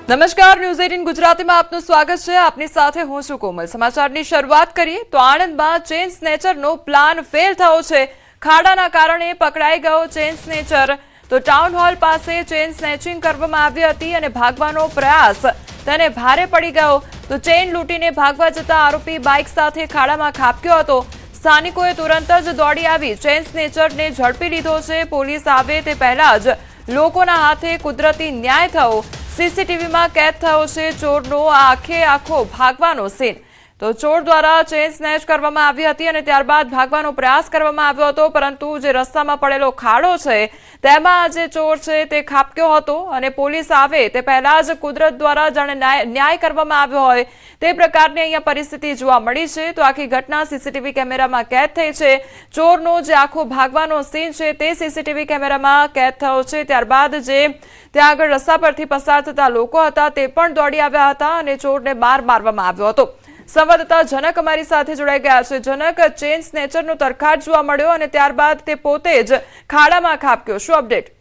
નમસ્કાર, ન્યૂઝ 18 ગુજરાતીમાં આપનું સ્વાગત છે। આપની સાથે હું છું કોમલ। સમાચારની શરૂઆત કરીએ તો આણંદમાં ચેઇન સ્નેચરનો પ્લાન ફેલ થયો છે। ખાડાના કારણે પકડાઈ ગયો ચેઇન સ્નેચર। તો ટાઉન હોલ પાસે ચેઇન સ્નેચિંગ કરવામાં આવી હતી અને ભાગવાનો પ્રયાસ તેને ભારે પડી ગયો। તો ચેઇન લૂંટીને ભાગવા જતા આરોપી બાઇક સાથે ખાડામાં ખાબક્યો હતો। સ્થાનિકોએ તુરંત જ દોડી આવી ચેઇન સ્નેચરને ઝડપી લીધો છે। પોલીસ આવે તે પહેલા જ લોકોના હાથે કુદરતી ન્યાય થયો। સીસીટીવીમાં કેદ થયો છે ચોરનો આખો ભાગવાનો સીન। તો ચોર દ્વારા ચેઇન સ્નેચ કરવામાં આવી હતી અને ત્યારબાદ ભાગવાનો પ્રયાસ કરવામાં આવ્યો હતો, પરંતુ જે રસ્તામાં પડેલો ખાડો છે તેમાં જે ચોર છે તે ખાબક્યો હતો અને પોલીસ આવે તે પહેલા જ કુદરત દ્વારા જાણે ન્યાય કરવામાં આવ્યો હોય તે પ્રકારની અહીંયા પરિસ્થિતિ જોવા મળી છે। તો આખી ઘટના સીસીટીવી કેમેરામાં કેદ થઈ છે। ચોરનો જે આખો ભાગવાનો સીન છે તે સીસીટીવી કેમેરામાં કેદ થયો છે। ત્યારબાદ જે ત્યાં આગળ રસ્તા પરથી પસાર થતા લોકો હતા તે પણ દોડી આવ્યા હતા અને ચોરને માર મારવામાં આવ્યો હતો। સંવાદદાતા જનક અમારી સાથે જોડાઈ ગયા છે। જનક, ચેઇન સ્નેચરનો તરખાટ જોવા મળ્યો અને ત્યારબાદ તે પોતે જ ખાડામાં ખાબક્યો, શું અપડેટ?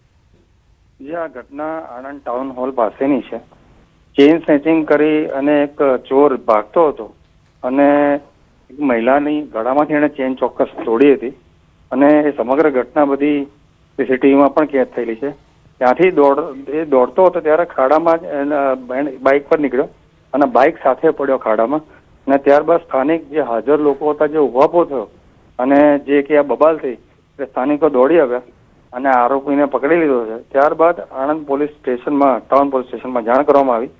જે આ ઘટના આણંદ ટાઉન હોલ પાસેની છે। ચેઇન સ્નેચિંગ કરી અને એક ચોર ભાગતો હતો અને એક મહિલાની ગળામાંથી એને ચેઇન ચોક્કસ તોડી હતી અને એ સમગ્ર ઘટના બધી સીસીટીવીમાં પણ કેદ થયેલી છે। ત્યાંથી દોડતો હતો ત્યારે ખાડામાં બાઇક પર નીકળ્યો અને બાઇક સાથે પડ્યો ખાડામાં અને ત્યારબાદ સ્થાનિક જે હાજર લોકો હતા જે ઉભાપો થયો અને જે કે આ બબાલ થઈ એટલે સ્થાનિકો દોડી આવ્યા અને આરોપીને પકડી લીધો છે। ત્યારબાદ આણંદ પોલીસ સ્ટેશનમાં ટાઉન પોલીસ સ્ટેશનમાં જાણ કરવામાં આવી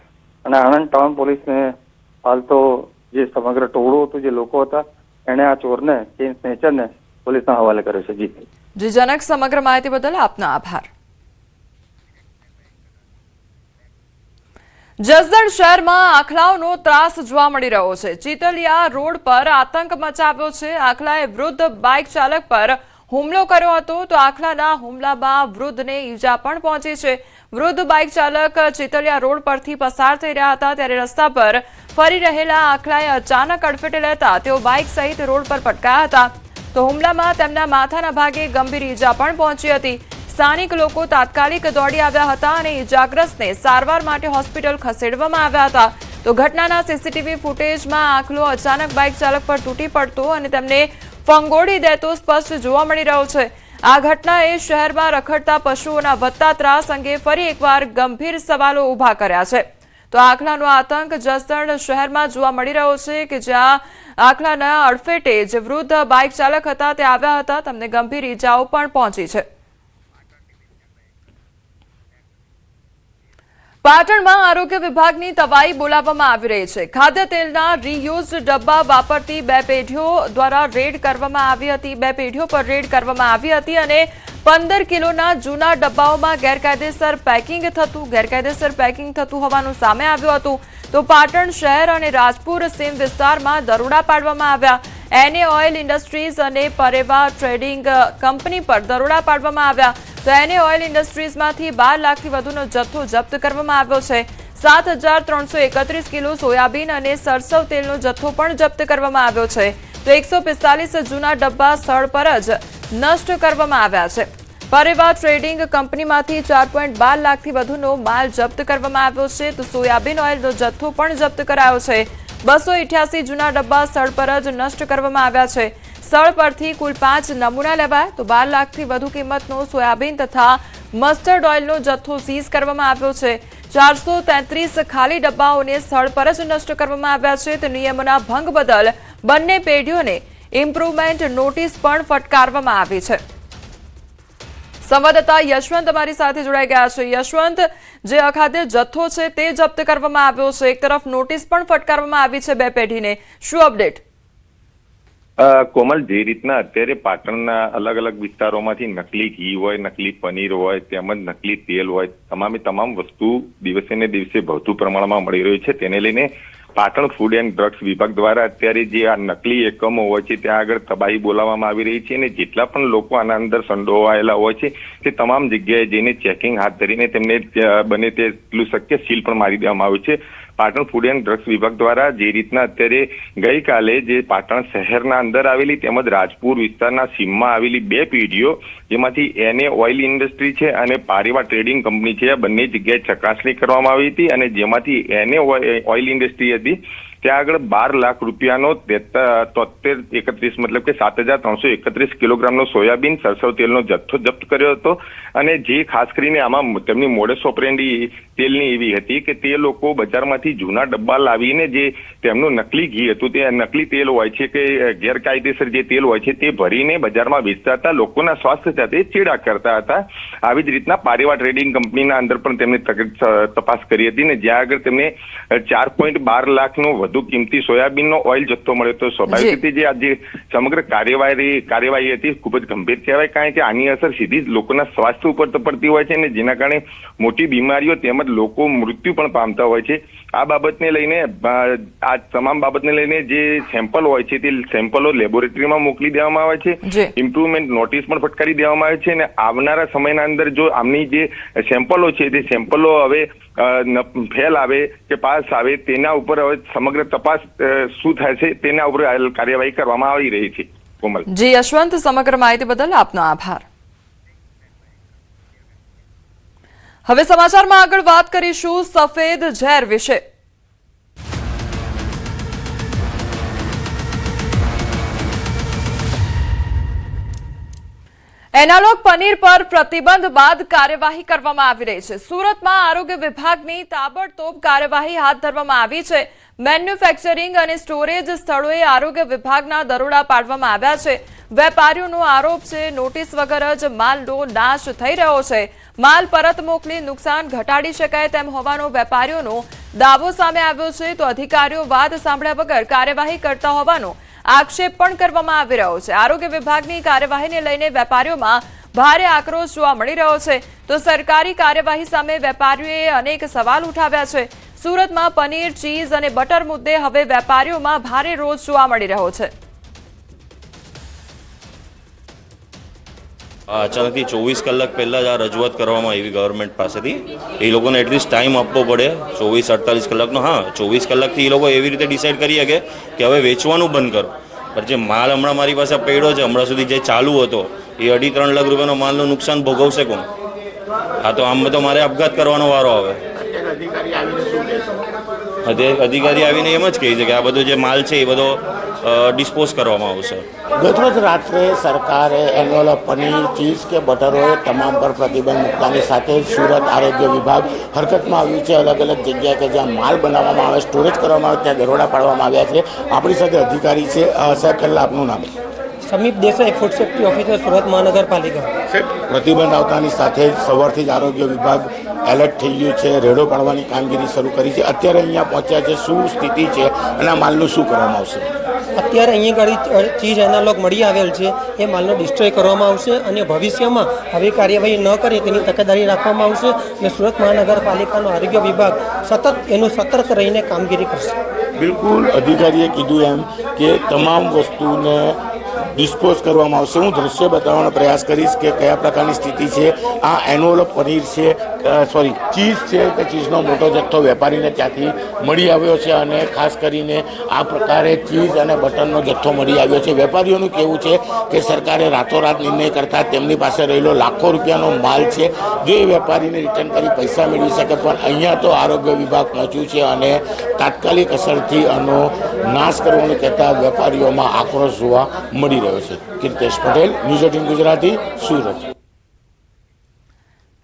અને આણંદ ટાઉન પોલીસને હાલ તો જે સમગ્ર ટોળું હતું જે લોકો હતા એણે આ ચોરને ચેઇન સ્નેચરને પોલીસના હવાલે કર્યો છે। જી જનક, સમગ્ર માહિતી બદલ આપનો આભાર। જસદણ શહેરમાં આખલાઓનો ત્રાસ જોવા મળી રહ્યો છે। ચીતલિયા રોડ પર આતંક મચાવ્યો છે। આખલાએ વૃદ્ધ બાઇક ચાલક પર હુમલો કર્યો હતો। તો આખલાના હુમલામાં વૃદ્ધને ઈજા પણ પહોંચી છે। વૃદ્ધ બાઇક ચાલક ચીતલિયા રોડ પરથી પસાર થઈ રહ્યા હતા ત્યારે રસ્તા પર ફરી રહેલા આખલાએ અચાનક અડફેટે લેતા તેઓ બાઇક સહિત રોડ પર પટકાયા હતા। તો હુમલામાં તેમના માથાના ભાગે ગંભીર ઈજા પણ પહોંચી હતી। સ્થાનિક લોકો તાત્કાલિક દોડી આવ્યા હતા અને ઈજાગ્રસ્તને સારવાર માટે હોસ્પિટલ ખસેડવામાં આવ્યા હતા। તો ઘટનાના સીસીટીવી ફૂટેજમાં આખલો અચાનક બાઇક ચાલક પર તૂટી પડતો અને તેમને ફંગોળી દેતો સ્પષ્ટ જોવા મળી રહ્યો છે। આ ઘટનાએ શહેરમાં રખડતા પશુઓના વધતા ત્રાસ અંગે ફરી એકવાર ગંભીર સવાલો ઉભા કર્યા છે। તો આખલાનો આતંક જસદણ શહેરમાં જોવા મળી રહ્યો છે કે જ્યાં આખલાના અડફેટે જે વૃદ્ધ બાઇક ચાલક હતા તે આવ્યા હતા, તેમને ગંભીર ઈજાઓ પણ પહોંચી છે। પાટણમાં આરોગ્ય વિભાગની તવાઈ બોલાવવામાં આવી રહી છે। ખાદ્ય તેલના રીયુઝ ડબ્બા વાપરતી બે પેઢીઓ દ્વારા રેડ કરવામાં આવી હતી। બે પેઢીઓ પર રેડ કરવામાં આવી હતી અને 15 કિલોના જૂના ડબ્બાઓમાં ગેરકાયદેસર પેકિંગ થતું હોવાનું સામે આવ્યું હતું। તો પાટણ શહેર અને રાજપુર સીમ વિસ્તારમાં દરોડા પાડવામાં આવ્યા। એનએ ઓઇલ ઇન્ડસ્ટ્રીઝ અને પરેવા ટ્રેડિંગ કંપની પર દરોડા પાડવામાં આવ્યા। તો એનએ ઓઇલ ઇન્ડસ્ટ્રીઝમાંથી 12 લાખથી વધુનો જથ્થો જપ્ત કરવામાં આવ્યો છે। 7331 કિલો સોયાબીન અને સરસવ તેલનો જથ્થો પણ જપ્ત કરવામાં આવ્યો છે। તો 145 જૂના ડબ્બા સ્થળ પર જ નષ્ટ કરવામાં આવ્યા છે। પરેવા ટ્રેડિંગ કંપનીમાંથી 4.12 લાખથી વધુનો માલ જપ્ત કરવામાં આવ્યો છે। તો સોયાબીન ઓઇલનો જથ્થો પણ જપ્ત કરાયો છે। 288 જૂના ડબ્બા સ્થળ પર જ નષ્ટ કરવામાં આવ્યા છે। સ્થળ પરથી કુલ 5 નમૂના લેવાયા। તો 12 લાખથી વધુ કિંમતનો સોયાબીન તથા મસ્ટર્ડ ઓઇલનો જથ્થો સીઝ કરવામાં આવ્યો છે। 433 ખાલી ડબ્બાઓને સ્થળ પર જ નષ્ટ કરવામાં આવ્યા છે। તો નિયમોના ભંગ બદલ બંને પેઢીઓને ઇમ્પ્રુવમેન્ટ નોટિસ પણ ફટકારવામાં આવી છે। સંવાદદાતા યશવંત અમારી સાથે જોડાઈ ગયા છે। યશવંત, જે અખાદ્ય જથ્થો છે તે જપ્ત કરવામાં આવ્યો છે, એક તરફ નોટિસ પણ ફટકારવામાં આવી છે બે પેઢીને, શું અપડેટ? કોમલ, જે રીતના અત્યારે પાટણના અલગ અલગ વિસ્તારોમાંથી નકલી ઘી હોય, નકલી પનીર હોય, તેમજ નકલી તેલ હોય, તમામ વસ્તુ દિવસે ને દિવસે વધુ પ્રમાણમાં મળી રહ્યું છે। તેને લઈને પાટણ ફૂડ એન્ડ ડ્રગ્સ વિભાગ દ્વારા અત્યારે જે આ નકલી એકમો હોય છે ત્યાં આગળ તબાહી બોલાવવામાં આવી રહી છે અને જેટલા પણ લોકો આના અંદર સંડોવાયેલા હોય છે તે તમામ જગ્યાએ જઈને ચેકિંગ હાથ ધરીને તેમને બને તેટલું શક્ય સીલ પણ મારી દેવામાં આવ્યું છે। પાટણ ફૂડ એન્ડ ડ્રગ્સ વિભાગ દ્વારા જે રીતના અત્યારે ગઈકાલે જે પાટણ શહેરના અંદર આવેલી તેમજ રાજપુર વિસ્તારના સીમમાં આવેલી 2 પેઢીઓ જેમાંથી એને ઓઇલ ઇન્ડસ્ટ્રી છે અને પારેવા ટ્રેડિંગ કંપની છે, આ બંને જગ્યાએ ચકાસણી કરવામાં આવી હતી અને જેમાંથી એને ઓઇલ ઇન્ડસ્ટ્રી હતી ત્યાં આગળ 12 લાખ રૂપિયાનો 31 મતલબ કે 7,331 કિલોગ્રામનો સોયાબીન સરસવ તેલનો જથ્થો જપ્ત કર્યો હતો અને જે ખાસ કરીને આમાં તેમની મોડસ ઓપરેન્ડી તેલની એવી હતી કે તે લોકો બજારમાંથી જૂના ડબ્બા લાવીને જે તેમનું નકલી ઘી હતું તે નકલી તેલ હોય છે કે ગેરકાયદેસર જે તેલ હોય છે તે ભરીને બજારમાં વેચતા હતા, લોકોના સ્વાસ્થ્ય સાથે ચેડા કરતા હતા। આવી જ રીતના પારેવા ટ્રેડિંગ કંપનીના અંદર પણ તેમને તપાસ કરી હતી ને જ્યાં આગળ તેમને 4.12 લાખનો વધુ કિંમતી સોયાબીનનો ઓઇલ જથ્થો મળ્યો હતો। સ્વાભાવિક રીતે જે આજે સમગ્ર કાર્યવાહી હતી ખૂબ જ ગંભીર કહેવાય, કારણ કે આની અસર સીધી જ લોકોના સ્વાસ્થ્ય ઉપર તો પડતી હોય છે ને જેના કારણે મોટી બીમારીઓ તેમજ લોકો મૃત્યુ પણ પામતા હોય છે। આ બાબતને લઈને આ તમામ બાબતને લઈને જે સેમ્પલ હોય છે તે સેમ્પલો લેબોરેટરીમાં મોકલી દેવામાં આવે છે, ઇમ્પ્રુવમેન્ટ નોટિસ પણ ફટકારી દેવામાં આવે છે અને આવનારા સમયના અંદર જો આમની જે સેમ્પલો છે તે સેમ્પલો હવે ફેલ આવે કે પાસ આવે તેના ઉપર હવે સમગ્ર તપાસ શું થાય છે તેના ઉપર કાર્યવાહી કરવામાં આવી રહી છે। કોમલ જી યશવંત, સમગ્ર માહિતી બદલ આપનો આભાર। હવે સમાચારમાં આગળ વાત કરીશું સફેદ ઝેર વિશે। એનાલોગ પનીર પર પ્રતિબંધ બાદ કાર્યવાહી કરવામાં આવી રહી છે। સુરતમાં આરોગ્ય વિભાગની તાબડતોબ કાર્યવાહી હાથ ધરવામાં આવી છે। મેન્યુફેક્ચરિંગ અને સ્ટોરેજ સ્થળોએ આરોગ્ય વિભાગના દરોડા પાડવામાં આવ્યા છે। વેપારીઓનો આરોપ છે નોટિસ વગર જ માલનો નાશ થઈ રહ્યો છે। માલ પરત મોકલી નુકસાન ઘટાડી શકાય તેમ હોવાનો વેપારીઓનો દાવો સામે આવ્યો છે, તો અધિકારીઓ વાત સાંભળ્યા વગર કાર્યવાહી કરતા હોવાનો આક્ષેપ પણ કરવામાં આવી રહ્યો છે। આરોગ્ય વિભાગની કાર્યવાહીને લઈને વેપારીઓમાં ભારે આક્રોશ જોવા મળી રહ્યો છે, તો સરકારી કાર્યવાહી સામે વેપારીઓએ અનેક સવાલ ઉઠાવ્યા છે। સુરતમાં પનીર, ચીઝ અને બટર મુદ્દે હવે વેપારીઓમાં ભારે રોષ જોવા મળી રહ્યો છે। અચાનકથી 24 કલાક પહેલા જ આ રજૂઆત કરવામાં આવી ગવર્મેન્ટ પાસેથી। એ લોકોને એટલીસ્ટ ટાઈમ આપવો પડે 24-48 કલાકનો। હા, 24 કલાકથી એ લોકો એવી રીતે ડિસાઈડ કરી શકે કે હવે વેચવાનું બંધ કરો, પણ જે માલ હમણાં મારી પાસે પડ્યો છે હમણાં સુધી જે ચાલુ હતો એ 2.5-3 લાખ રૂપિયાનો માલનું નુકસાન ભોગવશે કોણ? હા, તો આમ તો મારે આપઘાત કરવાનો વારો આવે। અધિકારી આવીને એમ જ કહે છે કે આ બધો જે માલ છે એ બધો ડિસ્પોઝ કરવામાં આવશે। ગતરોજ રાત્રે સરકારે એન્વોલપ પનીર, ચીઝ કે બટરોએ તમામ પર પ્રતિબંધ મૂકવાની સાથે સુરત આરોગ્ય વિભાગ હરકતમાં આવ્યું છે। અલગ અલગ જગ્યાએ કે જ્યાં માલ બનાવવામાં આવે, સ્ટોરેજ કરવામાં આવે ત્યાં દરોડા પાડવામાં આવ્યા છે। આપણી સાથે અધિકારી છે, સાહેબ પહેલાં આપનું નામ? Samip Desai, food safety officer, Surat મહાનગરપાલિકા। પ્રતિબંધ આવતાની સાથે જ સવારથી જ આરોગ્ય વિભાગ એલર્ટ થઈ ગયું છે, રેડો પાડવાની કામગીરી શરૂ કરી છે। અત્યારે અહીંયા પહોંચ્યા છે, શું સ્થિતિ છે અને આ માલનું શું કરવામાં આવશે? અત્યારે અહીંયા આગળ ચીજ એનાલોગ મળી આવેલ છે, એ માલનો ડિસ્ટ્રોય કરવામાં આવશે અને ભવિષ્યમાં આવી કાર્યવાહી ન કરે તેની તકેદારી રાખવામાં આવશે અને સુરત મહાનગરપાલિકાનો આરોગ્ય વિભાગ સતત એનું સતર્ક રહીને કામગીરી કરશે। બિલકુલ, અધિકારીએ કીધું એમ કે તમામ વસ્તુને ડિસ્પોઝ કરવામાં આવશે। હું દ્રશ્ય બતાવવાનો પ્રયાસ કરીશ કે કયા પ્રકારની સ્થિતિ છે। આ એન્વોલપ પનીર છે, ચીઝ છે કે ચીઝનો મોટો જથ્થો વેપારીને ત્યાંથી મળી આવ્યો છે અને ખાસ કરીને આ પ્રકારે ચીઝ અને બટરનો જથ્થો મળી આવ્યો છે। વેપારીઓનું કહેવું છે કે સરકારે રાતોરાત નિર્ણય કરતાં તેમની પાસે રહેલો લાખો રૂપિયાનો માલ છે જો એ વેપારીને રિટર્ન કરી પૈસા મેળવી શકે, પણ અહીંયા તો આરોગ્ય વિભાગ પહોંચ્યું છે અને તાત્કાલિક અસરથી આનો નાશ કરવાનું કહેતા વેપારીઓમાં આક્રોશ જોવા મળી રહ્યો છે। કીર્તેશ પટેલ, ન્યૂઝ 18 ગુજરાતી, સુરત।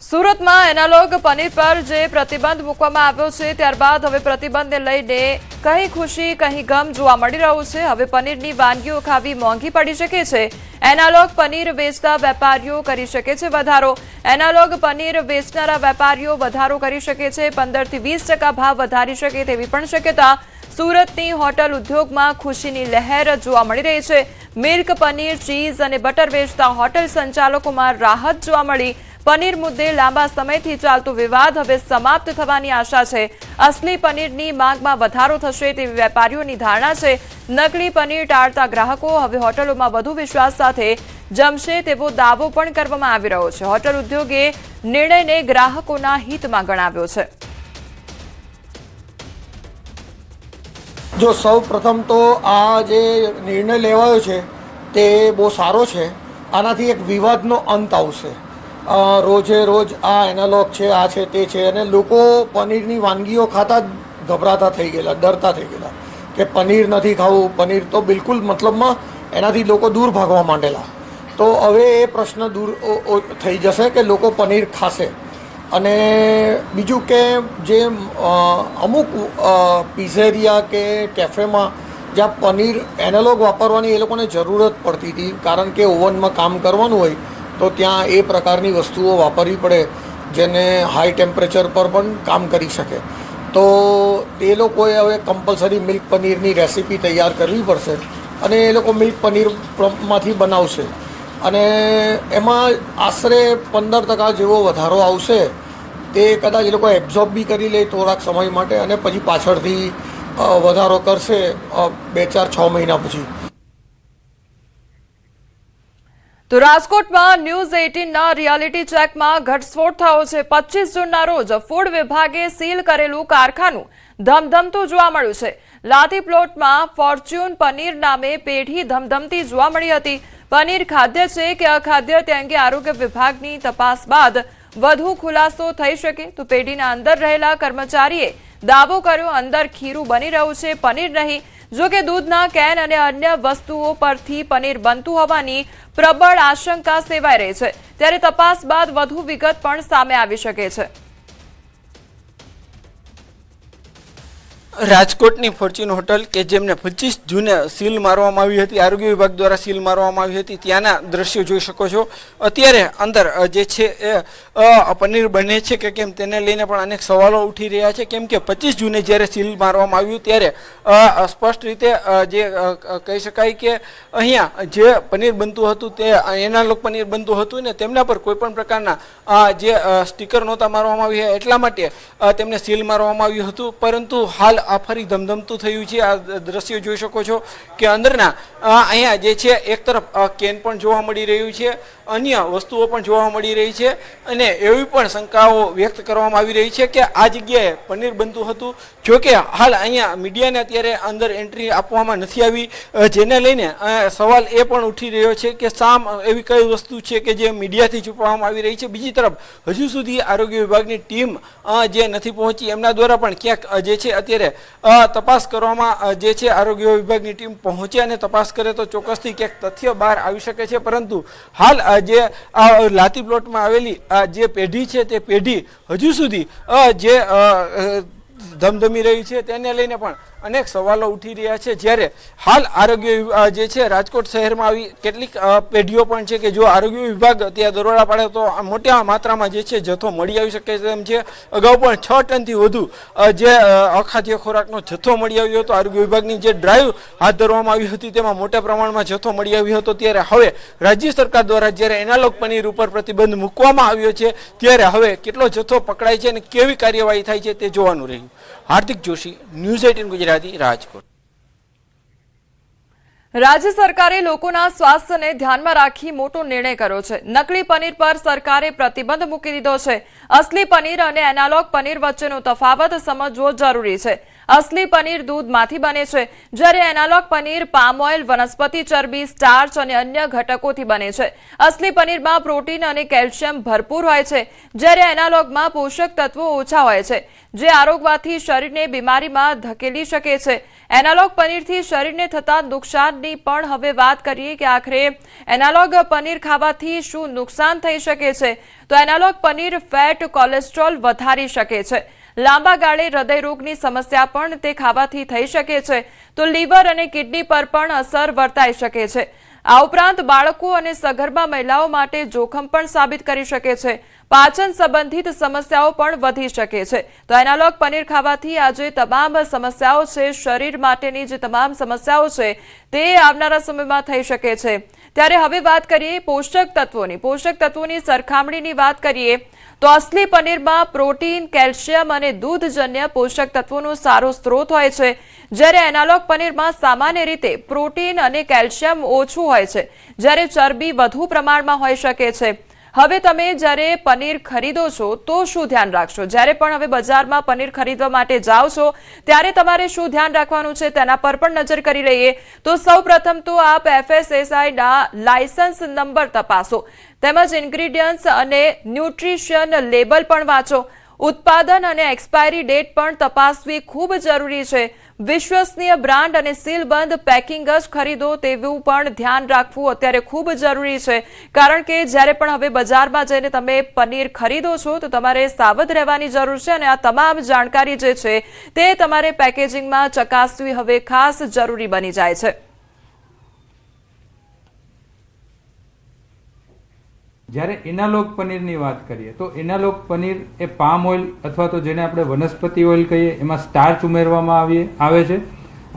સુરતમાં એનાલોગ પનીર પર જે પ્રતિબંધ મૂકવામાં આવ્યો છે ત્યારબાદ હવે પ્રતિબંધને લઈને કहीं ખુશી કहीं ગમ જોવા મળી રહ્યું છે। હવે પનીરની વાનગીઓ ખાવી મોંઘી પડી શકે છે। એનાલોગ પનીર વેચતા વેપારીઓ કરી શકે છે વધારો। એનાલોગ પનીર વેચનારા વેપારીઓ વધારો કરી શકે છે। 15 થી 20% ભાવ વધારી શકે તેવી પણ શક્યતા। સુરતની હોટલ ઉદ્યોગમાં ખુશીની લહેર જોવા મળી રહી છે। મિલ્ક, પનીર, ચીઝ અને બટર વેચતા હોટલ સંચાલકોમાં રાહત જોવા મળી। પનીર મુદ્દે લાંબા સમયથી ચાલતો વિવાદ હવે સમાપ્ત થવાની આશા છે। અસલી પનીરની માંગમાં વધારો થશે તેવી વેપારીઓની ધારણા છે। નકલી પનીર ટાળતા ગ્રાહકો હવે હોટલોમાં વધુ વિશ્વાસ સાથે જમશે તેવો દાવો પણ કરવામાં આવી રહ્યો છે। હોટલ ઉદ્યોગે નિર્ણયને ગ્રાહકોના હિતમાં ગણાવ્યો છે। જો સૌ પ્રથમ તો આ જે નિર્ણય લેવાયો છે તે બહુ સારો છે. આનાથી એક વિવાદનો અંત આવશે. રોજે રોજ આ એનાલોગ છે, આ છે, તે છે, અને લોકો પનીરની વાનગીઓ ખાતા જ ગભરાતા થઈ ગયેલા, ડરતા થઈ ગયેલા કે પનીર નથી ખાવું, પનીર તો બિલકુલ મતલબમાં એનાથી લોકો દૂર ભાગવા માંડેલા. તો હવે એ પ્રશ્ન દૂર થઈ જશે કે લોકો પનીર ખાશે. અને બીજું કે જે અમુક પિઝેરિયા કે કેફેમાં જ્યાં પનીર એનાલોગ વાપરવાની એ લોકોને જરૂરત પડતી હતી, કારણ કે ઓવનમાં કામ કરવાનું હોય તો ત્યાં એ પ્રકારની વસ્તુઓ વાપરવી પડે જેને હાઈ ટેમ્પરેચર પર પણ કામ કરી શકે. તો એ લોકોએ હવે કમ્પલસરી મિલ્ક પનીરની રેસીપી તૈયાર કરવી પડશે અને એ લોકો મિલ્ક પનીરમાંથી બનાવશે અને એમાં આશરે 15% જેવો વધારો આવશે. તે કદાચ એ લોકો એબ્ઝોર્બ બી કરી લે થોડાક સમય માટે અને પછી પાછળથી વધારો કરશે 2-4-6 મહિના પછી. તો રાજકોટમાં ન્યૂઝ 18ના રિયાલિટી ચેકમાં ઘટસ્ફોટ થયો છે. 25 જૂનના રોજ ફૂડ વિભાગે સીલ કરેલું કારખાનું ધમધમતું જોવા મળ્યું છે. લાથી પ્લોટમાં ફોર્ચ્યુન પનીર નામે પેઢી ધમધમતી જોવા મળી હતી. પનીર ખાદ્ય છે કે અખાદ્ય તે અંગે આરોગ્ય વિભાગની તપાસ બાદ વધુ ખુલાસો થઈ શકે. તો પેઢીના અંદર રહેલા કર્મચારીએ દાવો કર્યો અંદર ખીરું બની રહ્યું છે, પનીર નહીં. જો કે દૂધના કેન અને અન્ય વસ્તુઓ પરથી પનીર બનતું હોવાની પ્રબળ આશંકા સેવાઈ રહી છે. ત્યારે તપાસ બાદ વધુ વિગત પણ સામે આવી શકે છે. રાજકોટની ફોર્ચ્યુન હોટલ કે જેમને 25 જૂને સીલ મારવામાં આવી હતી, આરોગ્ય વિભાગ દ્વારા સીલ મારવામાં આવી હતી, ત્યાંના દ્રશ્યો જોઈ શકો છો. અત્યારે અંદર જે છે એ પનીર બને છે કે કેમ તેને લઈને પણ અનેક સવાલો ઉઠી રહ્યા છે. કેમ કે 25 જૂને જ્યારે સીલ મારવામાં આવ્યું ત્યારે સ્પષ્ટ રીતે જે કહી શકાય કે અહીંયા જે પનીર બનતું હતું તે એનાલોગ પનીર બનતું હતું ને તેમના પર કોઈ પણ પ્રકારના જે સ્ટીકર નહોતા મારવામાં આવ્યા, એટલા માટે તેમને સીલ મારવામાં આવ્યું હતું. પરંતુ હાલ આ ફરી ધમધમતું થયું છે. આ દ્રશ્યો જોઈ શકો છો કે અંદરના અહીંયા જે છે એક તરફ કેન પણ જોવા મળી રહ્યું છે, અન્ય વસ્તુઓ પણ જોવા મળી રહી છે અને એવી પણ શંકાઓ વ્યક્ત કરવામાં આવી રહી છે કે આ જગ્યાએ પનીર બનતું હતું. જોકે હાલ અહીંયા મીડિયાને અત્યારે અંદર એન્ટ્રી આપવામાં નથી આવી, જેને લઈને સવાલ એ પણ ઉઠી રહ્યો છે કે સામ એવી કઈ વસ્તુ છે કે જે મીડિયાથી છુપાવવામાં આવી રહી છે. બીજી તરફ હજુ સુધી આરોગ્ય વિભાગની ટીમ જે નથી પહોંચી, એમના દ્વારા પણ ક્યાંક જે છે અત્યારે તપાસ કરવામાં જે છે આરોગ્ય વિભાગની ટીમ પહોંચે અને તપાસ કરે તો ચોક્કસથી ક્યાંક તથ્ય બહાર આવી શકે છે. પરંતુ હાલ જે લાતી પ્લોટમાં આવેલી જે પેઢી છે તે પેઢી હજુ સુધી જે ધમધમી રહી છે તેને લઈને પણ અનેક સવાલો ઉઠી રહ્યા છે. જ્યારે હાલ આરોગ્ય જે છે રાજકોટ શહેરમાં આવી કેટલીક પેઢીઓ પણ છે કે જો આરોગ્ય વિભાગ ત્યાં દરોડા પાડે તો મોટા માત્રામાં જે છે જથ્થો મળી આવી શકે તેમ છે. અગાઉ પણ 6 ટનથી વધુ જે અખાદ્ય ખોરાકનો જથ્થો મળી આવ્યો હતો. આરોગ્ય વિભાગની જે ડ્રાઈવ હાથ ધરવામાં આવી હતી તેમાં મોટા પ્રમાણમાં જથ્થો મળી આવ્યો હતો. ત્યારે હવે રાજ્ય સરકાર દ્વારા જ્યારે એનાલોગ પનીર ઉપર પ્રતિબંધ મૂકવામાં આવ્યો છે ત્યારે હવે કેટલો જથ્થો પકડાય છે અને કેવી કાર્યવાહી થાય છે તે જોવાનું રહ્યું. હાર્દિક જોશી, ન્યૂઝ 18 ગુજરાતી, રાજકોટ. રાજ્ય સરકારે લોકોના સ્વાસ્થ્યને ધ્યાનમાં રાખી મોટો નિર્ણય કર્યો છે. નકલી પનીર પર સરકારે પ્રતિબંધ મૂકી દીધો છે. અસલી પનીર અને એનાલોગ પનીર વચ્ચેનો તફાવત સમજવો જરૂરી છે. અસલી પનીર દૂધમાંથી બને છે, જ્યારે એનાલોગ પનીર પામ ઓઇલ, વનસ્પતિ ચરબી, સ્ટાર્ચ અને અન્ય ઘટકોથી બને છે. અસલી પનીરમાં પ્રોટીન અને કેલ્શિયમ ભરપૂર હોય છે, જ્યારે એનાલોગમાં પોષક તત્વો ઓછા હોય છે, જે આરોગવાથી શરીરને બીમારીમાં ધકેલી શકે છે. એનાલોગ પનીરથી શરીરને થતા નુકસાનની પણ હવે વાત કરીએ કે આખરે એનાલોગ પનીર ખાવાથી શું નુકસાન થઈ શકે છે. તો એનાલોગ પનીર ફેટ, કોલેસ્ટ્રોલ વધારી શકે છે. લાંબા ગાળે હૃદયરોગની સમસ્યા પણ તે ખાવાથી થઈ શકે છે. તો લીવર અને કિડની પર પણ અસર વર્તાઈ શકે છે. આ ઉપરાંત બાળકો અને સગર્ભા મહિલાઓ માટે જોખમ પણ સાબિત કરી શકે છે. પાચન સંબંધિત સમસ્યાઓ પણ વધી શકે છે. તો એનાલોગ પનીર ખાવાથી આજે તમામ સમસ્યાઓ છે, શરીર માટેની જે તમામ સમસ્યાઓ છે તે આવનારા સમયમાં થઈ શકે છે. ત્યારે હવે વાત કરીએ પોષક તત્વોની સરખામણીની વાત કરીએ તો અસલી પનીરમાં પ્રોટીન, કેલ્શિયમ અને દૂધજન્ય પોષક તત્વોનો સારો સ્ત્રોત હોય છે, જ્યારે એનાલોગ પનીરમાં સામાન્ય રીતે પ્રોટીન અને કેલ્શિયમ ઓછું હોય છે, જ્યારે ચરબી વધુ પ્રમાણમાં હોઈ શકે છે. હવે તમે જ્યારે પનીર ખરીદો છો તો શું ધ્યાન રાખશો? જ્યારે પણ હવે બજારમાં પનીર ખરીદવા માટે જાઓ છો ત્યારે તમારે શું ધ્યાન રાખવાનું છે તેના પર પણ નજર કરી લઈએ. તો સૌપ્રથમ તો આપ FSSAI ના લાયસન્સ નંબર તપાસો, તેમજ ઇન્ગ્રેડિયન્ટ્સ અને ન્યુટ્રિશન લેબલ પણ વાંચો. ઉત્પાદન અને એક્સપાયરી ડેટ પણ તપાસવી ખૂબ જરૂરી છે. વિશ્વસનીય બ્રાન્ડ અને સીલબંધ પેકિંગ જ ખરીદો તેવું પણ ધ્યાન રાખવું અત્યારે ખૂબ જરૂરી છે, કારણ કે જ્યારે પણ હવે બજારમાં જઈને તમે પનીર ખરીદો છો તો તમારે સાવધ રહેવાની જરૂર છે અને આ તમામ જાણકારી જે છે તે તમારે પેકેજિંગમાં ચકાસવી હવે ખાસ જરૂરી બની જાય છે. જ્યારે એનાલોગ પનીરની વાત કરીએ તો એનાલોગ પનીર એ પામ ઓઇલ અથવા તો જેને આપણે વનસ્પતિ ઓઇલ કહીએ એમાં સ્ટાર્ચ ઉમેરવામાં આવે છે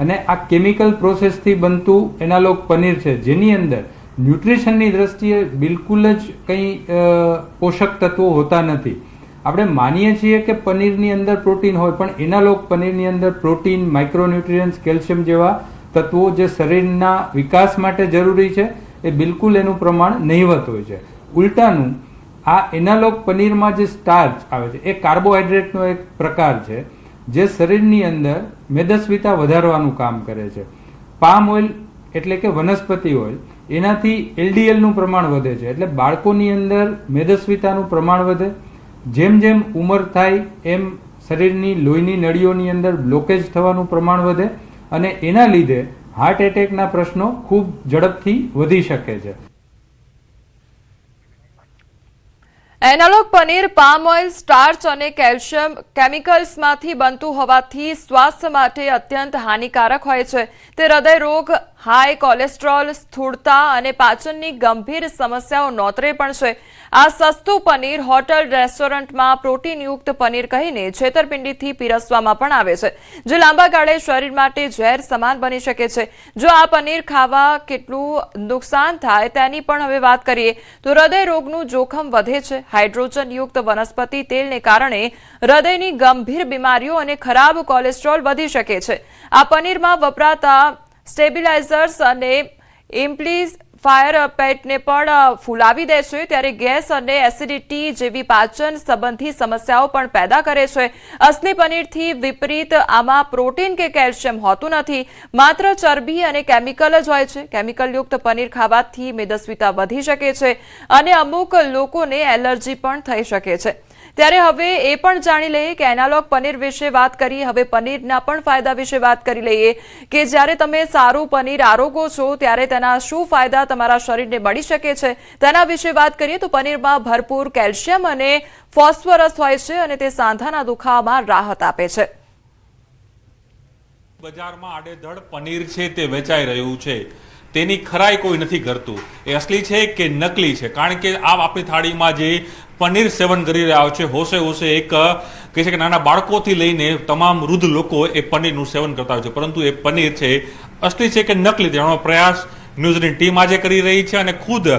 અને આ કેમિકલ પ્રોસેસથી બનતું એનાલોગ પનીર છે, જેની અંદર ન્યુટ્રિશનની દ્રષ્ટિએ બિલકુલ જ કંઈ પોષક તત્વો હોતા નથી. આપણે માનીએ છીએ કે પનીરની અંદર પ્રોટીન હોય, પણ એનાલોગ પનીરની અંદર પ્રોટીન, માઇક્રોન્યુટ્રિયન્ટ્સ, કેલ્શિયમ જેવા તત્વો જે શરીરના વિકાસ માટે જરૂરી છે એ બિલકુલ એનું પ્રમાણ નહિવત હોય છે. ઉલટાનું આ એનાલોગ પનીરમાં જે સ્ટાર્ચ આવે છે એ કાર્બોહાઈડ્રેટનો એક પ્રકાર છે જે શરીરની અંદર મેદસ્વીતા વધારવાનું કામ કરે છે. પામ ઓઇલ એટલે કે વનસ્પતિ ઓઇલ, એનાથી LDLનું પ્રમાણ વધે છે, એટલે બાળકોની અંદર મેદસ્વીતાનું પ્રમાણ વધે. જેમ જેમ ઉંમર થાય એમ શરીરની લોહીની નળીઓની અંદર બ્લોકેજ થવાનું પ્રમાણ વધે અને એના લીધે હાર્ટ એટેકના પ્રશ્નો ખૂબ ઝડપથી વધી શકે છે. Analogue paneer palm oil, starch અને કેલ્શિયમ કેમિકલ્સમાંથી બનતું હોવાથી સ્વાસ્થ્ય માટે અત્યંત હાનિકારક હોય છે. તે હૃદય રોગ, હાઈ કોલેસ્ટ્રોલ, સ્થૂળતા અને પાચનની ગંભીર સમસ્યાઓ નોતરે પણ છે. આ સસ્તું પનીર હોટલ રેસ્ટોરન્ટમાં પ્રોટીનયુક્ત પનીર કહીને છેતરપિંડીથી પીરસવામાં પણ આવે છે, જે લાંબા ગાળે શરીર માટે ઝેર સમાન બની શકે છે. જો આ પનીર ખાવા કેટલું નુકસાન થાય તેની પણ હવે વાત કરીએ તો હૃદય રોગનું જોખમ વધે છે. હાઇડ્રોજનયુક્ત વનસ્પતિ તેલને કારણે હૃદયની ગંભીર બીમારીઓ અને ખરાબ કોલેસ્ટ્રોલ વધી શકે છે. આ પનીરમાં વપરાતા સ્ટેબિલાઇઝર્સ અને એમ્પ્લીફાયર પેટને પણ ફૂલાવી દે છે, ત્યારે ગેસ અને એસિડિટી જેવી પાચન સંબંધી સમસ્યાઓ પણ પેદા કરે છે. અસલી પનીરથી વિપરીત આમાં પ્રોટીન કે કેલ્શિયમ હોતું નથી, માત્ર ચરબી અને કેમિકલ જ હોય છે. કેમિકલયુક્ત પનીર ખાવાથી મેદસ્વીતા વધી શકે છે અને અમુક લોકોને એલર્જી પણ થઈ શકે છે. ત્યારે હવે એ પણ જાણી લઈએ કે એનાલોગ પનીર વિશે વાત કરીએ, હવે પનીરના પણ ફાયદા વિશે વાત કરી લઈએ કે જ્યારે તમે સારું પનીર આરોગો છો ત્યારે તેના શું ફાયદા તમારા શરીરને મળી શકે છે તેના વિશે વાત કરીએ તો પનીરમાં ભરપૂર કેલ્શિયમ અને ફોસ્ફરસ હોય છે અને તે સાંધાના દુખાવામાં રાહત આપે છે. બજારમાં આડેધડ પનીર છે તે વેચાઈ રહ્યું છે, તેની ખરાઈ કોઈ નથી કરતું. એ અસલી છે કે નકલી છે? કારણ કે આ આપણી થાળીમાં જે પનીર સેવન કરી રહ્યા છે હોશે હોશે એક કહે છે કે નાના બાળકોથી લઈને તમામ વૃદ્ધ લોકો એ પનીરનું સેવન કરતા હોય છે, પરંતુ એ પનીર છે અસલી છે કે નકલી તેનો પ્રયાસ ન્યૂઝની ટીમ આજે કરી રહી છે અને ખુદ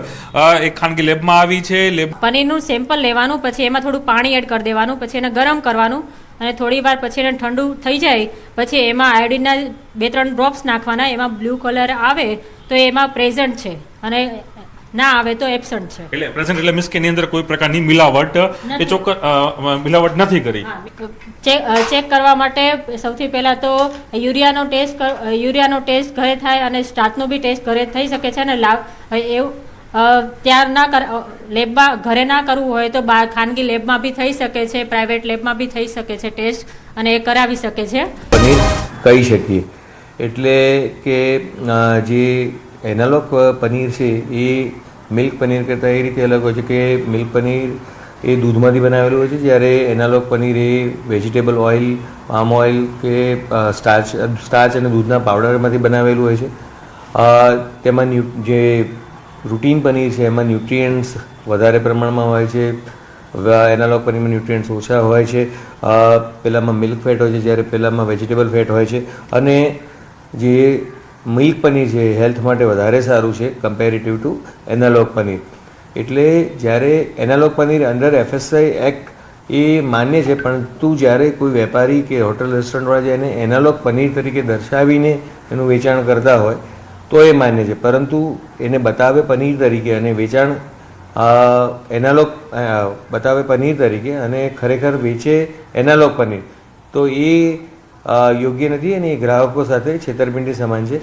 એક ખાનગી લેબમાં આવી છે. પનીરનું સેમ્પલ લેવાનું, પછી એમાં થોડું પાણી એડ કરી દેવાનું, પછી એને ગરમ કરવાનું અને થોડી વાર પછી એને ઠંડુ થઈ જાય પછી એમાં આયોડિનના 2-3 ડ્રોપ્સ નાખવાના. એમાં બ્લુ કલર આવે તો એમાં પ્રેઝન્ટ છે અને ના આવે તો એબસન્ટ છે. એટલે પ્રેઝન્ટ એટલે મીન્સ કે એની અંદર કોઈ પ્રકારની મિલાવટ એ ચોક્કસ મિલાવટ નથી કરી. ચેક કરવા માટે સૌથી પહેલા તો યુરિયાનો ટેસ્ટ ઘરે થાય અને સ્ટાર્ચનો બી ટેસ્ટ ઘરે થઈ શકે છે અને એવું ત્યાર ના લેબમાં ઘરે ના કરવું હોય તો ખાનગી લેબમાં બી થઈ શકે છે, પ્રાઇવેટ લેબમાં બી થઈ શકે છે ટેસ્ટ અને એ કરાવી શકે છે. પનીર કહી શકીએ એટલે કે જે એનાલોગ પનીર છે એ મિલ્ક પનીર કરતાં એ રીતે અલગ હોય છે કે મિલ્ક પનીર એ દૂધમાંથી બનાવેલું હોય છે, જ્યારે એનાલોગ પનીર એ વેજીટેબલ ઓઇલ, પામ ઓઇલ કે સ્ટાર્ચ અને દૂધના પાવડરમાંથી બનાવેલું હોય છે. તેમાં જે રૂટીન પનીર છે એમાં ન્યુટ્રિયન્ટ્સ વધારે પ્રમાણમાં હોય છે, એનાલોગ પનીરમાં ન્યુટ્રિયન્ટ્સ ઓછા હોય છે. પહેલાંમાં મિલ્ક ફેટ હોય છે જ્યારે પહેલાંમાં વેજીટેબલ ફેટ હોય છે. અને જે મિલ્ક પનીર છે હેલ્થ માટે વધારે સારું છે કમ્પેરેટિવ ટુ એનાલોગ પનીર. એટલે જ્યારે analog paneer under FSSAI act એ માન્ય છે, પરંતુ જ્યારે કોઈ વેપારી કે હોટલ રેસ્ટોરન્ટવાળા જે એને એનાલોગ પનીર તરીકે દર્શાવીને એનું વેચાણ કરતા હોય તો એ માન્ય છે, પરંતુ એને બતાવે પનીર તરીકે અને વેચાણ એનાલોગ બતાવે પનીર તરીકે અને ખરેખર વેચે એનાલોગ પનીર, તો એ યોગ્ય નથી અને એ ગ્રાહકો સાથે છેતરપિંડી સમાન છે.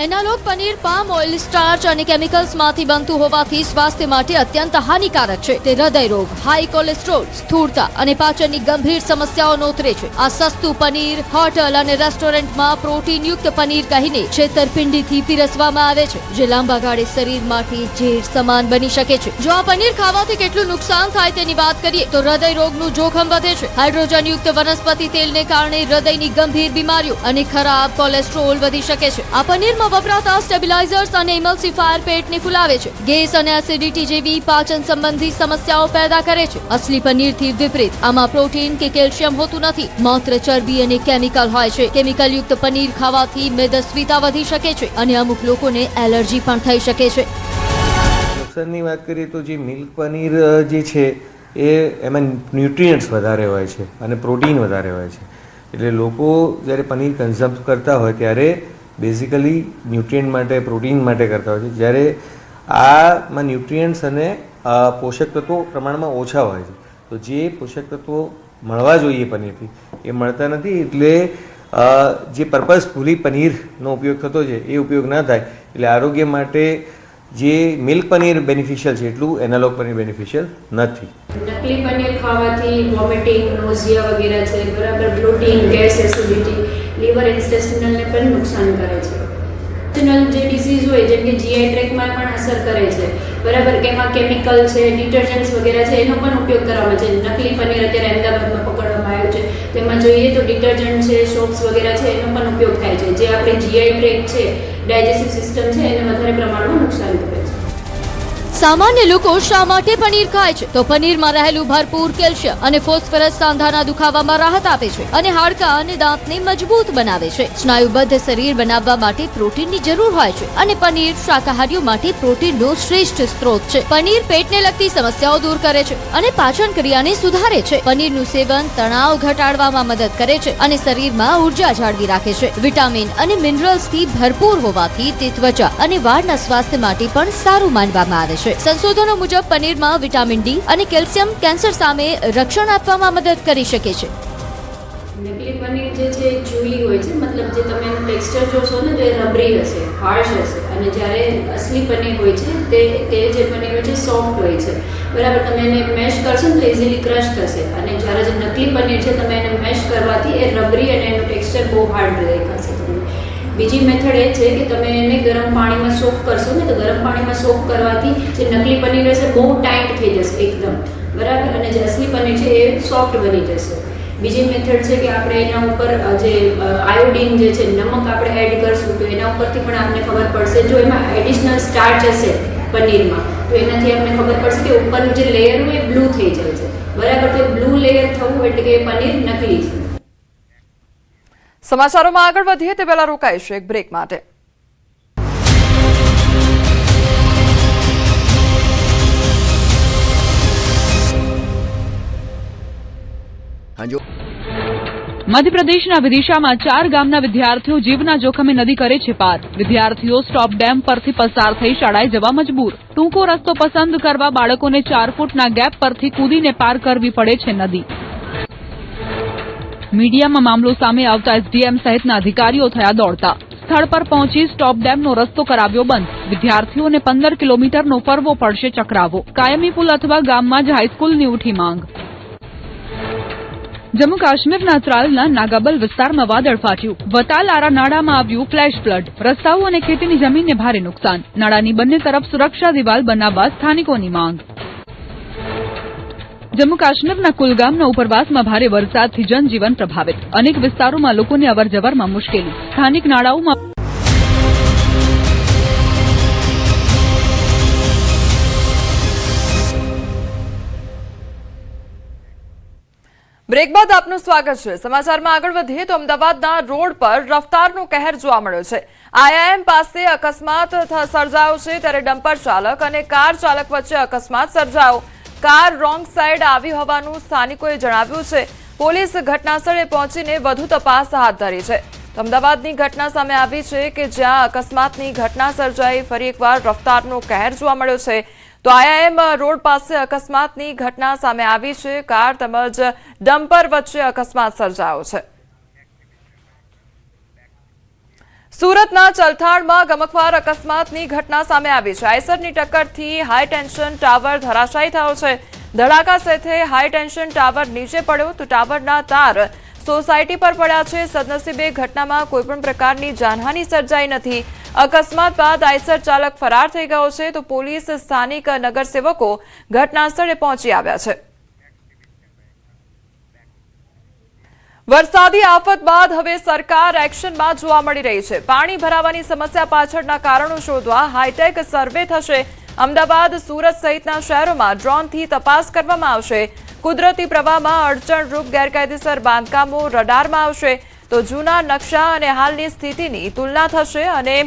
Analogue paneer palm oil, starch અને કેમિકલ્સમાંથી બનતું હોવાથી સ્વાસ્થ્ય માટે અત્યંત હાનિકારક છે. તે હૃદય રોગ, હાઈ કોલેસ્ટ્રોલ, સ્થૂળતા અને પાચનની ગંભીર સમસ્યાઓ નોતરે છે. આ સસ્તું પનીર હોટલ અને રેસ્ટોરન્ટમાં પ્રોટીનયુક્ત પનીર કહીને છેતરપિંડીથી પીરસવામાં આવે છે, જે લાંબા ગાળે શરીર માટે ઝેર સમાન બની શકે છે. જો આ પનીર ખાવાથી કેટલું નુકસાન થાય તેની વાત કરીએ તો હૃદય રોગનું જોખમ વધે છે. હાઇડ્રોજનયુક્ત વનસ્પતિ તેલને કારણે હૃદયની ગંભીર બીમારીઓ અને ખરાબ કોલેસ્ટ્રોલ વધી શકે છે. આ પનીરમાં વપરાતા સ્ટેબિલાઇઝર્સ અને ઇમલ્સિફાયર પેટને ફૂલાવે છે, ગેસ અને એસિડિટી જેવી પાચન સંબંધી સમસ્યાઓ પેદા કરે છે. અસલી પનીરથી વિપરીત આમાં પ્રોટીન કે કેલ્શિયમ હોતું નથી, માત્ર ચરબી અને કેમિકલ હોય છે. કેમિકલયુક્ત પનીર ખાવાથી મેદસ્વીતા વધી શકે છે અને અમુક લોકોને એલર્જી પણ થઈ શકે છે. નુકસાનની વાત કરીએ તો જે મિલ્ક પનીર જે છે એ એમાં ન્યુટ્રિયન્ટ્સ વધારે હોય છે અને પ્રોટીન વધારે હોય છે. એટલે લોકો જ્યારે પનીર કન્ઝ્યુમ કરતા હોય ત્યારે બેઝિકલી ન્યુટ્રિયન્ટ માટે, પ્રોટીન માટે કરતા હોય છે, જ્યારે આમાં ન્યુટ્રિયન્ટ્સ અને પોષક તત્વો પ્રમાણમાં ઓછા હોય છે. તો જે પોષક તત્વો મળવા જોઈએ પનીરથી એ મળતા નથી. એટલે જે પર્પઝફુલી પનીરનો ઉપયોગ થતો છે એ ઉપયોગ ના થાય. એટલે આરોગ્ય માટે જે મિલ્ક પનીર બેનિફિશિયલ છે એટલું એનાલોગ પનીર બેનિફિશિયલ નથી. નકલી પનીર ખાવાથી વોમિટિંગ, નોઝિયા વગેરે છે, બરાબર, બ્લોટિંગ, ગેસ, એસિડિટી, લીવર, ઇન્ટેસ્ટિનલને પણ નુકસાન કરે છે. જે ડિસીઝ હોય જેમ કે જીઆઈ ટ્રેકમાં પણ અસર કરે છે, બરાબર, કે એમાં કેમિકલ છે, ડિટર્જન્ટ્સ વગેરે છે, એનો પણ ઉપયોગ કરવામાં છે. નકલી પનીર અત્યારે અમદાવાદમાં પકડવામાં આવ્યું છે, તેમાં જોઈએ તો ડિટર્જન્ટ છે, સોપ્સ વગેરે છે, એનો પણ ઉપયોગ થાય છે, જે આપણે જીઆઈ ટ્રેક છે, ડાયજેસ્ટિવ સિસ્ટમ છે, એને વધારે પ્રમાણમાં નુકસાન કરે છે. સામાન્ય લોકો શા માટે પનીર ખાય છે? તો પનીરમાં રહેલું ભરપૂર કેલ્શિયમ અને ફોસ્ફરસ સાંધાના દુખાવામાં રાહત આપે છે અને હાડકાં અને દાંતને મજબૂત બનાવે છે. સ્નાયુબદ્ધ શરીર બનાવવા માટે પ્રોટીનની જરૂર હોય છે અને પનીર શાકાહારીઓ માટે પ્રોટીનનો શ્રેષ્ઠ સ્ત્રોત છે. પનીર પેટને લગતી સમસ્યાઓ દૂર કરે છે અને પાચન ક્રિયાને સુધારે છે. પનીરનું સેવન તણાવ ઘટાડવામાં મદદ કરે છે અને શરીરમાં ઉર્જા જાળવી રાખે છે. વિટામિન અને મિનરલ્સથી ભરપૂર હોવાથી તે ત્વચા અને વાળના સ્વાસ્થ્ય માટે પણ સારું માનવામાં આવે છે. સંશોધનો મુજબ પનીરમાં વિટામિન ડી અને કેલ્શિયમ કેન્સર સામે રક્ષણ આપવામાં મદદ કરી શકે છે. નકલી પનીર જે છે એ ચૂઈ હોય છે, મતલબ જે તમે એનું ટેક્સચર જોશો ને તો એ રબરી હશે, હાર્શ હશે, અને જ્યારે અસલી પનીર હોય છે તે જે પનીર હોય છે સોફ્ટ હોય છે, બરાબર. તમે એને મેશ કરશો ને તો ઇઝીલી ક્રશ થશે, અને જ્યારે જે નકલી પનીર છે તમે એને મેશ કરવાથી એ રબરી અને એનું ટેક્સચર બહુ હાર્ડ દેખાશે તમને. બીજી મેથડ એ છે કે તમે એને ગરમ પાણીમાં સોક કરશો ને તો ગરમ પાણીમાં સોક કરવાથી જે નકલી પનીર હશે બહુ ટાઈટ થઈ જશે એકદમ, બરાબર, અને જે અસલી પનીર છે એ સોફ્ટ બની જશે. બીજી મેથડ છે કે આપણે એના ઉપર જે આયોડિન જે છે, નમક આપણે એડ કરશું તો એના ઉપરથી પણ આપણને ખબર પડશે. જો એમાં એડિશનલ સ્ટાર્ચ હશે પનીરમાં તો એનાથી આપણને ખબર પડશે કે ઉપરનું જે લેયર હોય એ બ્લુ થઈ જાય છે, બરાબર. તો બ્લુ લેયર થવું એટલે કે એ પનીર નકલી છે. સમાચારોમાં આગળ વધીએ તે પહેલા રોકાઈશું એક બ્રેક માટે. મધ્યપ્રદેશના વિદિશામાં 4 ગામના વિદ્યાર્થીઓ જીવના જોખમે નદી કરે છે પાર. વિદ્યાર્થીઓ સ્ટોપ ડેમ પરથી પસાર થઈ શાળાએ જવા મજબૂર. ટૂંકો રસ્તો પસંદ કરવા બાળકોને 4 ફૂટના ગેપ પરથી કૂદીને પાર કરવી પડે છે નદી. મીડિયામાં મામલો સામે આવતા એસડીએમ સહિતના અધિકારીઓ થયા દોડતા. સ્થળ પર પહોંચી સ્ટોપ ડેમનો રસ્તો કરાવ્યો બંધ. વિદ્યાર્થીઓને 15 કિલોમીટરનો ફરવો પડશે ચક્રાવો. કાયમી પુલ અથવા ગામમાં જ હાઈસ્કૂલની ઉઠી માંગ. જમ્મુ કાશ્મીરના ત્રાલના નાગાબલ વિસ્તારમાં વાદળ ફાટ્યું. વતાલારા નાળામાં આવ્યું ફ્લેશ ફ્લડ. રસ્તાઓ અને ખેતીની જમીનને ભારે નુકસાન. નાળાની બંને તરફ સુરક્ષા દિવાલ બનાવવા સ્થાનિકોની માંગ. જમ્મુ કાશ્મીરના કુલગામના ઉપરવાસમાં ભારે વરસાદથી જનજીવન પ્રભાવિત. અનેક વિસ્તારોમાં લોકોને અવરજવરમાં મુશ્કેલી. સ્થાનિક નાળાઓમાં બ્રેક બાદ આપનું સ્વાગત છે. સમાચારમાં આગળ વધીએ તો અમદાવાદના રોડ પર રફતારનો કહેર જોવા મળ્યો છે. આઈઆઈએમ પાસે અકસ્માત સર્જાયો છે ત્યારે ડમ્પર ચાલક અને કાર ચાલક વચ્ચે અકસ્માત સર્જાયો. કાર રોંગ સાઈડ આવી હોવાનું સ્થાનિકોએ જણાવ્યું છે. પોલીસ ઘટનાસ્થળે પહોંચીને વધુ તપાસ હાથ ધરી છે. અમદાવાદની ઘટના સામે આવી છે કે જ્યાં અકસ્માતની ઘટના સર્જાઈ. ફરી એકવાર રફતારનો કહેર જોવા મળ્યો છે. તો આઈઆઈએમ રોડ પાસે અકસ્માતની ઘટના સામે આવી છે. કાર તેમજ ડમ્પર વચ્ચે અકસ્માત સર્જાયો છે. સુરતના ચલથાણમાં ગમખ્વાર અકસ્માતની ઘટના સામે આવી છે. આઈસરની ટક્કરથી હાઈ ટેન્શન ટાવર ધરાશાયી થયો છે. ધડાકા સાથે હાઈ ટેન્શન ટાવર નીચે પડ્યો તો ટાવરના તાર સોસાયટી પર પડ્યા છે. સદનસીબે ઘટનામાં કોઈપણ પ્રકારની જાનહાનિ સર્જાઈ નથી. અકસ્માત બાદ આઈસર ચાલક ફરાર થઈ ગયો છે તો પોલીસ સ્થાનિક નગરસેવકો ઘટનાસ્થળે પહોંચી આવ્યા છે. વરસાદી આફત બાદ હવે સરકાર એક્શનમાં જોવા મળી રહી છે. પાણી ભરાવાની સમસ્યા પાછળના કારણો શોધવા હાઈટેક સર્વે થશે. અમદાવાદ, સુરત સહિતના શહેરોમાં ડ્રોનથી તપાસ કરવામાં આવશે. કુદરતી પ્રવાહમાં અડચણરૂપ ગેરકાયદેસર બાંધકામો રડારમાં આવશે તો જૂના નકશા અને હાલની સ્થિતિની તુલના થશે અને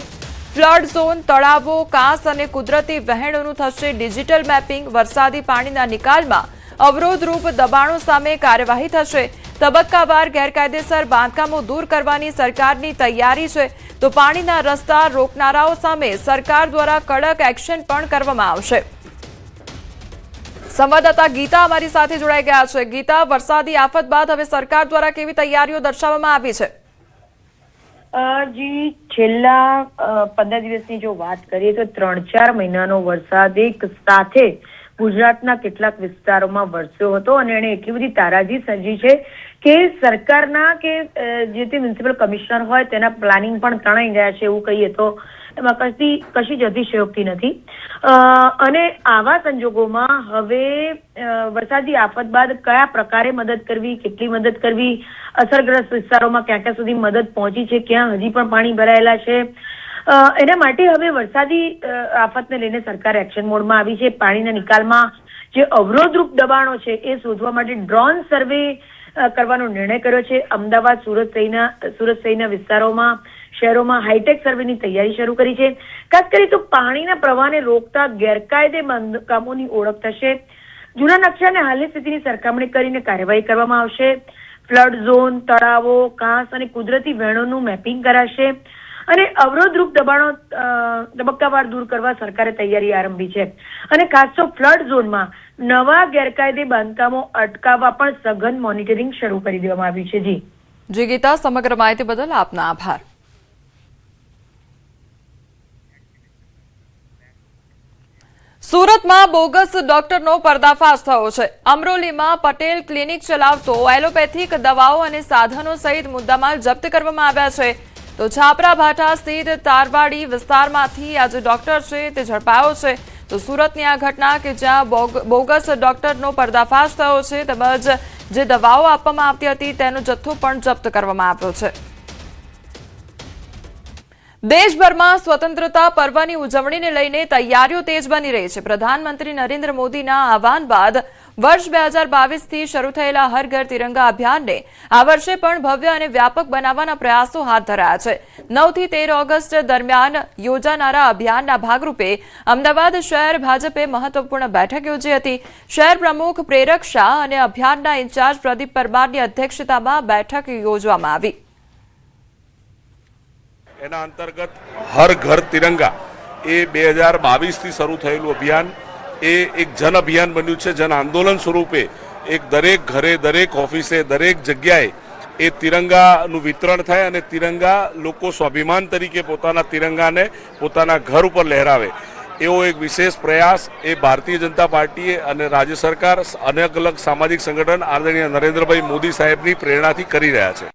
ફ્લડ ઝોન, તળાવો, કાંસ અને કુદરતી વહેણોનું થશે ડિજિટલ મેપિંગ. વરસાદી પાણીના નિકાલમાં અવરોધરૂપ દબાણો સામે કાર્યવાહી થશે. તબક્કાવાર ગેરકાયદેસર બાંધકામો દૂર કરવાની સરકારની તૈયારી છે તો પાણીના રસ્તા રોકનારાઓ સામે સરકાર દ્વારા કડક એક્શન પણ કરવામાં આવશે. સંવાદદાતા ગીતા અમારી સાથે જોડાઈ ગયા છે. ગીતા, વરસાદી આફત બાદ હવે સરકાર દ્વારા કેવી તૈયારીઓ દર્શાવવામાં આવી છે? જી, છેલ્લા 15 દિવસની જો વાત કરીએ તો 3-4 મહિનાનો વરસાદ એક સાથે ગુજરાતના કેટલાક વિસ્તારોમાં વરસ્યો હતો અને એને એટલી બધી તારાજી સર્જી છે કે સરકારના કે જે તે મ્યુનિસિપલ કમિશનર હોય તેના પ્લાનિંગ પણ તણાઈ ગયા છે એવું કહીએ તો એમાં કશી જ અતિશયોક્તિ નથી. અને આવા સંજોગોમાં હવે વરસાદી આફત બાદ કયા પ્રકારે મદદ કરવી, કેટલી મદદ કરવી, અસરગ્રસ્ત વિસ્તારોમાં ક્યાં ક્યાં સુધી મદદ પહોંચી છે, ક્યાં હજી પણ પાણી ભરાયેલા છે, એના માટે હવે વરસાદી આફતને લઈને સરકાર એક્શન મોડમાં આવી છે. પાણીના નિકાલમાં જે અવરોધરૂપ દબાણો છે એ શોધવા માટે ડ્રોન સર્વે કરવાનો નિર્ણય કર્યો છે. અમદાવાદ, સુરત સહિતના વિસ્તારોમાં, શહેરોમાં હાઈટેક સર્વેની તૈયારી શરૂ કરી છે. ખાસ કરી તો પાણીના પ્રવાહને રોકતા ગેરકાયદે બાંધકામોની ઓળખ થશે. જૂના નકશા અને હાલની સ્થિતિની સરખામણી કરીને કાર્યવાહી કરવામાં આવશે. ફ્લડ ઝોન, તળાવો, કાંસ અને કુદરતી વહેણોનું મેપિંગ કરાશે અને અવરોધરૂપ દબાણો તબક્કાવાર દૂર કરવા સરકારે તૈયારી આરંભી છે. અને ખાસ તો ફ્લડ ઝોનમાં નવા ગેરકાયદે બાંધકામો અટકાવવા પણ સઘન મોનિટરિંગ શરૂ કરી દેવામાં આવ્યું છે. જી ગીતા, સમગ્ર માહિતી બદલ આપનો આભાર. સુરતમાં બોગસ ડોક્ટરનો પર્દાફાશ થયો છે. અમરોલીમાં પટેલ ક્લિનિક ચલાવતો એલોપેથિક દવાઓ અને સાધનો સહિત મુદ્દામાલ જપ્ત કરવામાં આવ્યા છે. તો છાપરા ભાઠા સ્થિત તારવાડી વિસ્તારમાંથી આ જે ડોક્ટર છે તે ઝડપાયો છે. તો સુરતની આ ઘટના કે જ્યાં બોગસ ડોક્ટરનો પર્દાફાશ થયો છે તેમજ જે દવાઓ આપવામાં આવતી હતી તેનો જથ્થો પણ જપ્ત કરવામાં આવ્યો છે. દેશભરમાં સ્વતંત્રતા પર્વની ઉજવણીને લઈને તૈયારીઓ તેજ બની રહી છે. પ્રધાનમંત્રી નરેન્દ્ર મોદીના આહવાન બાદ વર્ષ 2022થી શરૂ થયેલા હર ઘર તિરંગા અભિયાનને આ વર્ષે પણ ભવ્ય અને વ્યાપક બનાવવાના પ્રયાસો હાથ ધરાયા છે. 9 થી 13 ઓગસ્ટ દરમિયાન યોજાનારા અભિયાનના ભાગરૂપે અમદાવાદ શહેર ભાજપે મહત્વપૂર્ણ બેઠક યોજી હતી. શહેર પ્રમુખ પ્રેરક શાહ અને અભિયાનના ઇન્ચાર્જ પ્રદીપ પરમારની અધ્યક્ષતામાં બેઠક યોજવામાં આવી. એના અંતર્ગત હર ઘર તિરંગા એ 2022થી શરૂ થયેલું અભિયાન એ એક જન અભિયાન બન્યું છે. જન આંદોલન સ્વરૂપે એક દરેક ઘરે, દરેક ઓફિસે, દરેક જગ્યાએ એ તિરંગાનું વિતરણ થાય અને તિરંગા લોકો સ્વાભિમાન તરીકે પોતાના તિરંગાને પોતાના ઘર ઉપર લહેરાવે એવો એક વિશેષ પ્રયાસ એ ભારતીય જનતા પાર્ટીએ અને રાજ્ય સરકાર, અનેક અલગ સામાજિક સંગઠન આદરણીય નરેન્દ્રભાઈ મોદી સાહેબની પ્રેરણાથી કરી રહ્યા છે.